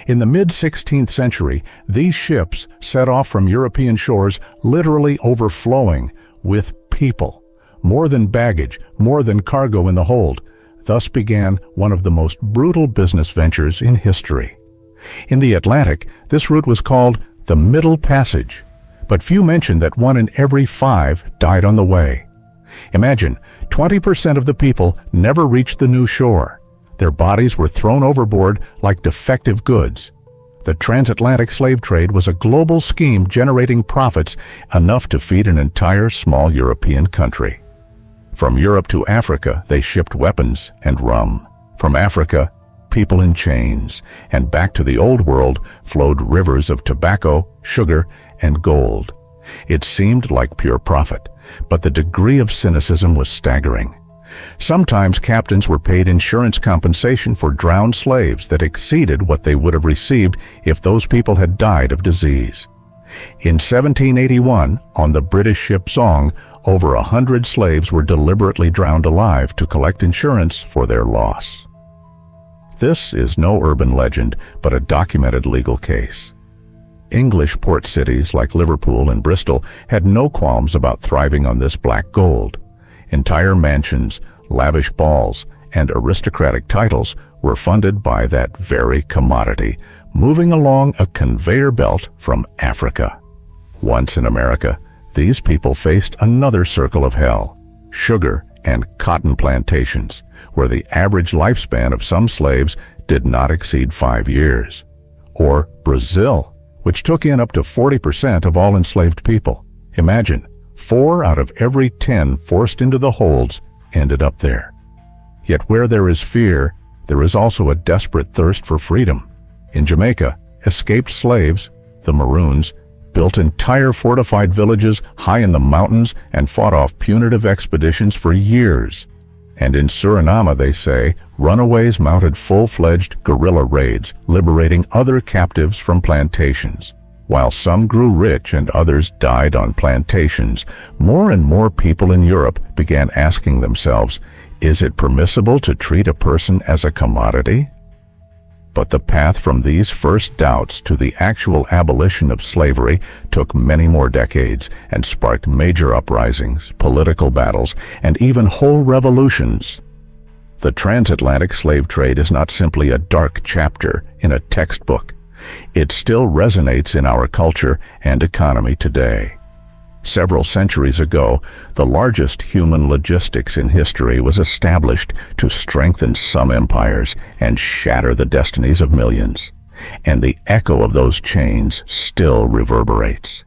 In the mid-16th century, these ships set off from European shores literally overflowing with people. More than baggage, more than cargo in the hold. Thus began one of the most brutal business ventures in history. In the Atlantic, this route was called the Middle Passage, but few mention that 1 in every 5 died on the way. Imagine, 20% of the people never reached the new shore. Their bodies were thrown overboard like defective goods. The transatlantic slave trade was a global scheme generating profits enough to feed an entire small European country. From Europe to Africa, they shipped weapons and rum. From Africa, people in chains, and back to the Old World flowed rivers of tobacco, sugar, and gold. It seemed like pure profit, but the degree of cynicism was staggering. Sometimes captains were paid insurance compensation for drowned slaves that exceeded what they would have received if those people had died of disease. In 1781, on the British ship Song, over 100 slaves were deliberately drowned alive to collect insurance for their loss. This is no urban legend, but a documented legal case. English port cities like Liverpool and Bristol had no qualms about thriving on this black gold. Entire mansions, lavish balls, and aristocratic titles were funded by that very commodity, moving along a conveyor belt from Africa. Once in America, these people faced another circle of hell: sugar and cotton plantations, where the average lifespan of some slaves did not exceed 5 years. Or Brazil, which took in up to 40% of all enslaved people. Imagine, 4 out of every 10 forced into the holds ended up there. Yet where there is fear, there is also a desperate thirst for freedom. In Jamaica, escaped slaves, the Maroons, built entire fortified villages high in the mountains and fought off punitive expeditions for years. And in Suriname, they say, runaways mounted full-fledged guerrilla raids, liberating other captives from plantations. While some grew rich and others died on plantations, more and more people in Europe began asking themselves, is it permissible to treat a person as a commodity? But the path from these first doubts to the actual abolition of slavery took many more decades and sparked major uprisings, political battles, and even whole revolutions. The transatlantic slave trade is not simply a dark chapter in a textbook. It still resonates in our culture and economy today. Several centuries ago, the largest human logistics in history was established to strengthen some empires and shatter the destinies of millions. And the echo of those chains still reverberates.